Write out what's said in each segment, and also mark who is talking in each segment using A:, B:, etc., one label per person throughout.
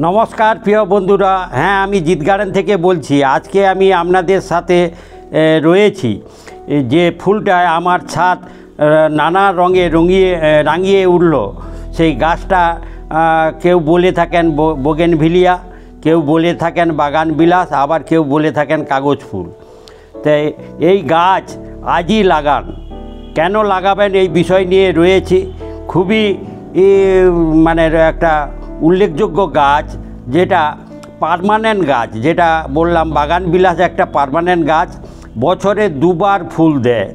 A: নমস্কার প্রিয় বন্ধুরা। হ্যাঁ, আমি জিত গার্ডেন থেকে বলছি। আজকে আমি আপনাদের সাথে রয়েছি যে ফুলটা আমার ছাদ নানা রঙে রাঙিয়ে উঠল, সেই গাছটা কেউ বলে থাকেন বোগেনভিলিয়া, কেউ বলে থাকেন বাগান বিলাস, আবার কেউ বলে থাকেন কাগজ ফুল। তাই এই গাছ আজই লাগান। কেন লাগাবেন এই বিষয় নিয়ে রয়েছি। খুবই মানে একটা উল্লেখযোগ্য গাছ, যেটা পার্মানেন্ট গাছ, যেটা বললাম বাগান বিলাস একটা পার্মানেন্ট গাছ, বছরে দুবার ফুল দেয়।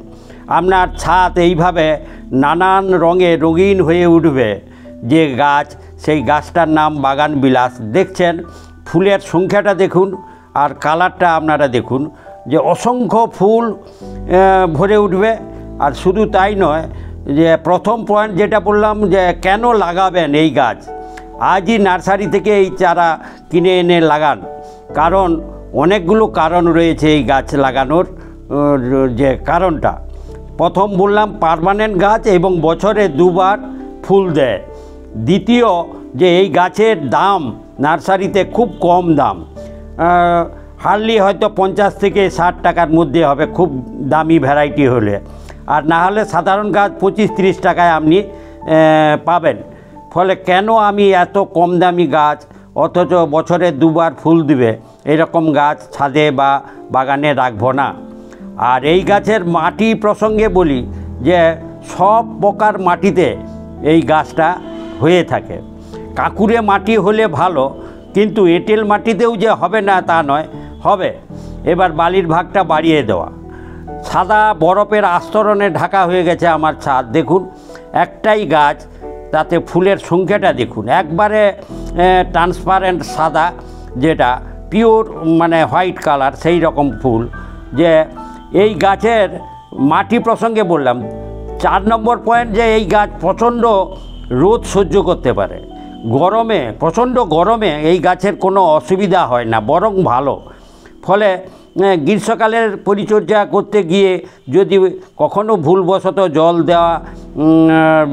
A: আপনার ছাদ এইভাবে নানান রঙে রঙিন হয়ে উঠবে যে গাছ, সেই গাছটার নাম বাগান বিলাস। দেখছেন ফুলের সংখ্যাটা দেখুন আর কালারটা আপনারা দেখুন, যে অসংখ্য ফুল ভরে উঠবে। আর শুধু তাই নয়, যে প্রথম পয়েন্ট যেটা বললাম যে কেন লাগাবেন এই গাছ, আজই নার্সারি থেকে এই চারা কিনে এনে লাগান। কারণ অনেকগুলো কারণ রয়েছে এই গাছ লাগানোর, যে কারণটা প্রথম বললাম পার্মানেন্ট গাছ এবং বছরে দুবার ফুল দেয়। দ্বিতীয়, যে এই গাছের দাম নার্সারিতে খুব কম দাম, হার্ডলি হয়তো 50 থেকে 60 টাকার মধ্যে হবে খুব দামি ভ্যারাইটি হলে, আর না হলে সাধারণ গাছ 25-30 টাকায় আপনি পাবেন। ফলে কেন আমি এত কম দামি গাছ অথচ বছরে দুবার ফুল দিবে এরকম গাছ ছাদে বা বাগানে রাখবো না। আর এই গাছের মাটি প্রসঙ্গে বলি যে সব প্রকার মাটিতে এই গাছটা হয়ে থাকে। কাঁকুড়ে মাটি হলে ভালো, কিন্তু এঁটেল মাটিতেও যে হবে না তা নয়, হবে। এবার বালির ভাগটা বাড়িয়ে দেওয়া। সাদা বরফের আস্তরণে ঢাকা হয়ে গেছে আমার ছাদ, দেখুন একটাই গাছ, তাতে ফুলের সংখ্যাটা দেখুন, একবারে ট্রান্সপারেন্ট সাদা, যেটা পিওর মানে হোয়াইট কালার, সেই রকম ফুল। যে এই গাছের মাটি প্রসঙ্গে বললাম। 4 নম্বর পয়েন্ট, যে এই গাছ প্রচণ্ড রোদ সহ্য করতে পারে। গরমে, প্রচণ্ড গরমে এই গাছের কোনো অসুবিধা হয় না, বরং ভালো। ফলে গ্রীষ্মকালের পরিচর্যা করতে গিয়ে যদি কখনো ভুলবশত জল দেওয়া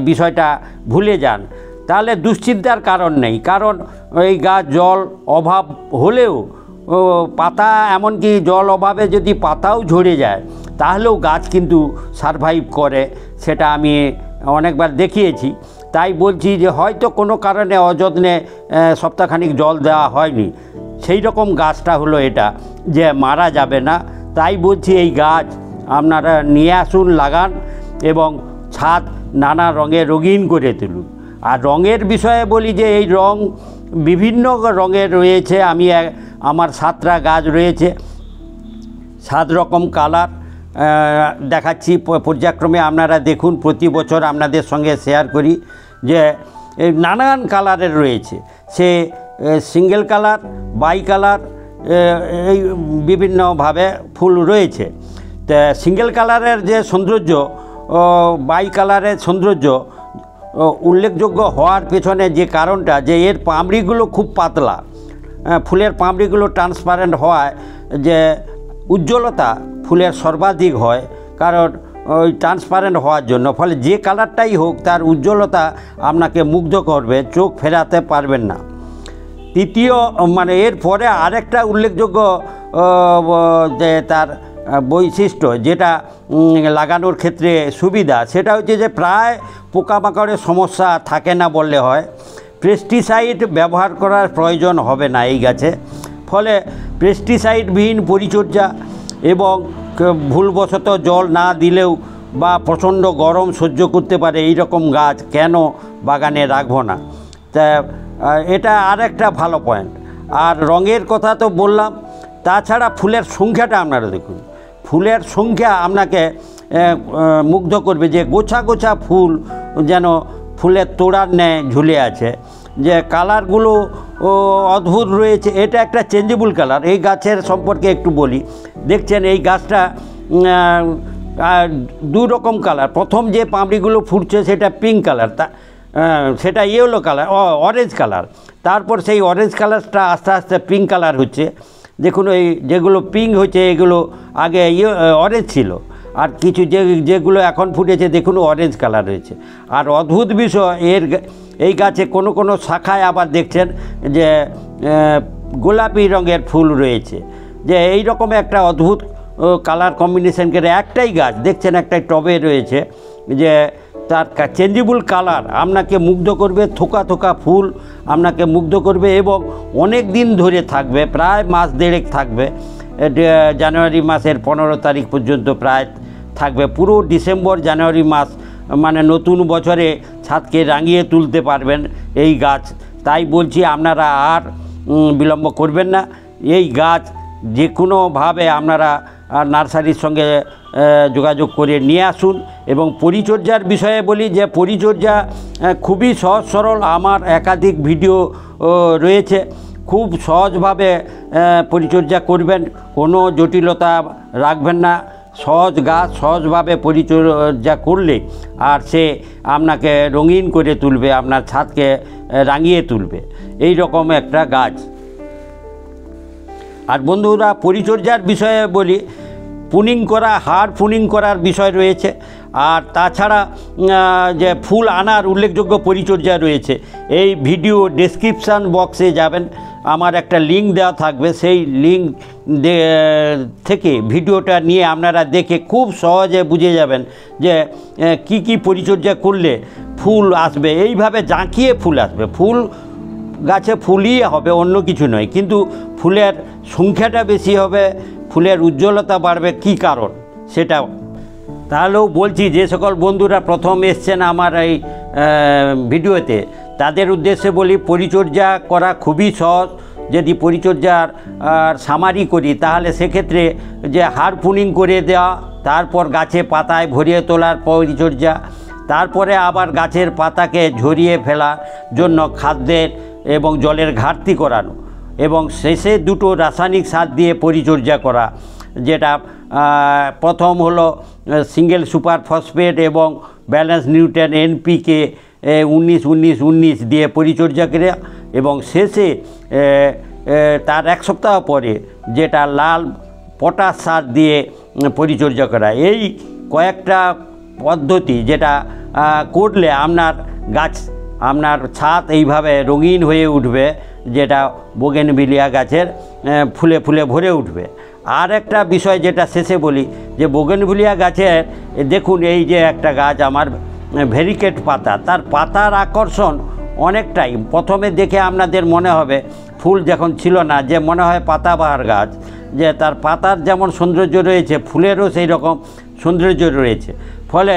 A: বিষয়টা ভুলে যান, তাহলে দুশ্চিন্তার কারণ নেই। কারণ এই গাছ জল অভাব হলেও পাতা, এমনকি জল অভাবে যদি পাতাও ঝরে যায়, তাহলেও গাছ কিন্তু সারভাইভ করে। সেটা আমি অনেকবার দেখিয়েছি। তাই বলছি যে হয়তো কোনো কারণে অযত্নে সপ্তাহখানিক জল দেওয়া হয়নি, সেই রকম গাছটা হলো এটা, যে মারা যাবে না। তাই বলছি এই গাছ আপনারা নিয়ে আসুন, লাগান এবং ছাদ নানা রঙে রঙিন করে তুলুন। আর রঙের বিষয়ে বলি যে এই রং বিভিন্ন রঙের রয়েছে। আমার 7টা গাছ রয়েছে, 7 রকম কালার দেখাচ্ছি পর্যায়ক্রমে, আপনারা দেখুন। প্রতি বছর আপনাদের সঙ্গে শেয়ার করি যে নানান কালারের রয়েছে, সে সিঙ্গেল কালার, বাই কালার, এই বিভিন্নভাবে ফুল রয়েছে। তো সিঙ্গেল কালারের যে সৌন্দর্য, বাই কালারের সৌন্দর্য উল্লেখযোগ্য হওয়ার পেছনে যে কারণটা, যে এর পাপড়িগুলো খুব পাতলা, ফুলের পাপড়িগুলো ট্রান্সপারেন্ট হওয়ায় যে উজ্জ্বলতা ফুলের সর্বাধিক হয়, কারণ ওই ট্রান্সপারেন্ট হওয়ার জন্য। ফলে যে কালারটাই হোক তার উজ্জ্বলতা আপনাকে মুগ্ধ করবে, চোখ ফেরাতে পারবেন না। তৃতীয়, মানে এর পরে আরেকটা উল্লেখযোগ্য যে তার বৈশিষ্ট্য, যেটা লাগানোর ক্ষেত্রে সুবিধা, সেটা হচ্ছে যে প্রায় পোকামাকড়ের সমস্যা থাকে না বললে হয়। পেস্টিসাইড ব্যবহার করার প্রয়োজন হবে না এই গাছে। ফলে পেস্টিসাইডবিহীন পরিচর্যা এবং ভুলবশত জল না দিলেও বা প্রচণ্ড গরম সহ্য করতে পারে এই রকম গাছ কেন বাগানে রাখবো না। তা এটা আরেকটা ভালো পয়েন্ট। আর রঙের কথা তো বললাম, তাছাড়া ফুলের সংখ্যাটা আপনারা দেখুন। ফুলের সংখ্যা আপনাকে মুগ্ধ করবে, যে গোছা গোছা ফুল যেন ফুলের তোড়ার ন্যায় ঝুলে আছে। যে কালারগুলো অদ্ভুত রয়েছে। এটা একটা চেঞ্জেবল কালার। এই গাছের সম্পর্কে একটু বলি। দেখছেন এই গাছটা 2 রকম কালার। প্রথম যে পাপড়িগুলো ফুটছে সেটা পিঙ্ক কালার, সেটা ইয়েলো কালার, অরেঞ্জ কালার। তারপর সেই অরেঞ্জ কালারটা আস্তে আস্তে পিঙ্ক কালার হচ্ছে। দেখুন এই যেগুলো পিঙ্ক হচ্ছে এগুলো আগে অরেঞ্জ ছিল, আর কিছু যেগুলো এখন ফুটেছে দেখুন অরেঞ্জ কালার হয়েছে। আর অদ্ভুত বিষয়, এই গাছে কোনো কোনো শাখায় আবার দেখছেন যে গোলাপি রঙের ফুল রয়েছে, যে এই রকম একটা অদ্ভুত কালার কম্বিনেশন করে একটাই গাছ দেখছেন একটাই টবে রয়েছে, যে তার চেঞ্জেবল কালার আপনাকে মুগ্ধ করবে, থোকা থোকা ফুল আপনাকে মুগ্ধ করবে এবং অনেক দিন ধরে থাকবে, প্রায় মাস দেড়েক থাকবে। জানুয়ারি মাসের 15 তারিখ পর্যন্ত প্রায় থাকবে, পুরো ডিসেম্বর জানুয়ারি মাস মানে নতুন বছরে ছাদকে রাঙিয়ে তুলতে পারবেন এই গাছ। তাই বলছি আপনারা আর বিলম্ব করবেন না, এই গাছ যে কোনোভাবে আপনারা নার্সারির সঙ্গে যোগাযোগ করে নিয়ে আসুন। এবং পরিচর্যার বিষয়ে বলি যে পরিচর্যা খুবই সহজ সরল, আমার একাধিক ভিডিও রয়েছে, খুব সহজভাবে পরিচর্যা করবেন, কোনো জটিলতা রাখবেন না। সহজ গাছ সহজভাবে পরিচর্যা করলে আর সে আপনাকে রঙিন করে তুলবে, আপনার ছাদকে রাঙিয়ে তুলবে, এই রকম একটা গাছ। আর বন্ধুরা পরিচর্যার বিষয়ে বলি, পুনিং করা, হাড় পুনিং করার বিষয় রয়েছে, আর তাছাড়া যে ফুল আনার উল্লেখযোগ্য পরিচর্যা রয়েছে। এই ভিডিও ডেসক্রিপশান বক্সে যাবেন, আমার একটা লিঙ্ক দেওয়া থাকবে, সেই লিঙ্ক থেকে ভিডিওটা নিয়ে আপনারা দেখে খুব সহজে বুঝে যাবেন যে কি কি পরিচর্যা করলে ফুল আসবে। এইভাবে জাঁকিয়ে ফুল আসবে, ফুল গাছে ফুলই হবে, অন্য কিছু নয়, কিন্তু ফুলের সংখ্যাটা বেশি হবে, ফুলের উজ্জ্বলতা বাড়বে। কি কারণ সেটা তাহলেও বলছি, যে সকল বন্ধুরা প্রথম এসছেন আমার এই ভিডিওতে তাদের উদ্দেশ্যে বলি, পরিচর্যা করা খুবই সহজ। যদি পরিচর্যার সামারি করি তাহলে সেক্ষেত্রে যে হাড় পুনিং করে দেওয়া, তারপর গাছে পাতায় ভরিয়ে তোলার পরিচর্যা, তারপরে আবার গাছের পাতাকে ঝরিয়ে ফেলার জন্য খাদ্যের এবং জলের ঘাটতি করানো, এবং শেষে দুটো রাসায়নিক সার দিয়ে পরিচর্যা করা, যেটা প্রথম হলো সিঙ্গেল সুপার ফসফেট এবং ব্যালেন্স নিউট্রিয়েন্ট NPK 19-19-19 দিয়ে পরিচর্যা করে, এবং শেষে তার এক সপ্তাহ পরে যেটা লাল পটাশ সার দিয়ে পরিচর্যা করা। এই কয়েকটা পদ্ধতি যেটা করলে আপনার গাছ, আপনার ছাদ এইভাবে রঙিন হয়ে উঠবে, যেটা বোগেনভিলিয়া গাছের ফুলে ফুলে ভরে উঠবে। আর একটা বিষয় যেটা শেষে বলি, যে বোগেনভিলিয়া গাছের দেখুন এই যে একটা গাছ আমার ভেরিকেট পাতা, তার পাতার আকর্ষণ অনেকটাই, প্রথমে দেখে আপনাদের মনে হবে ফুল যখন ছিল না যে মনে হয় পাতাবাহার গাছ, যে তার পাতার যেমন সৌন্দর্য রয়েছে ফুলেরও সেই রকম সৌন্দর্য রয়েছে। ফলে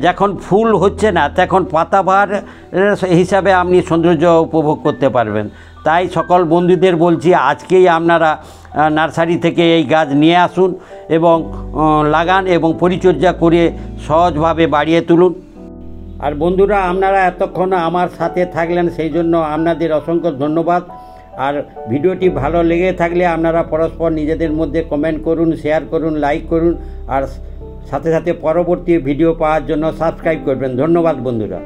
A: যখন ফুল হচ্ছে না তখন পাতাবাহার হিসাবে আপনি সৌন্দর্য উপভোগ করতে পারবেন। তাই সকল বন্ধুদের বলছি, আজকেই আপনারা নার্সারি থেকে এই গাছ নিয়ে আসুন এবং লাগান এবং পরিচর্যা করে সহজভাবে বাড়িয়ে তুলুন। আর বন্ধুরা আপনারা এতক্ষণ আমার সাথে থাকলেন, সেই জন্য আপনাদের অসংখ্য ধন্যবাদ। আর ভিডিওটি ভালো লেগে থাকলে আপনারা পরস্পর নিজেদের মধ্যে কমেন্ট করুন, শেয়ার করুন, লাইক করুন, আর সাথে সাথে পরবর্তী ভিডিও পাওয়ার জন্য সাবস্ক্রাইব করবেন। ধন্যবাদ বন্ধুরা।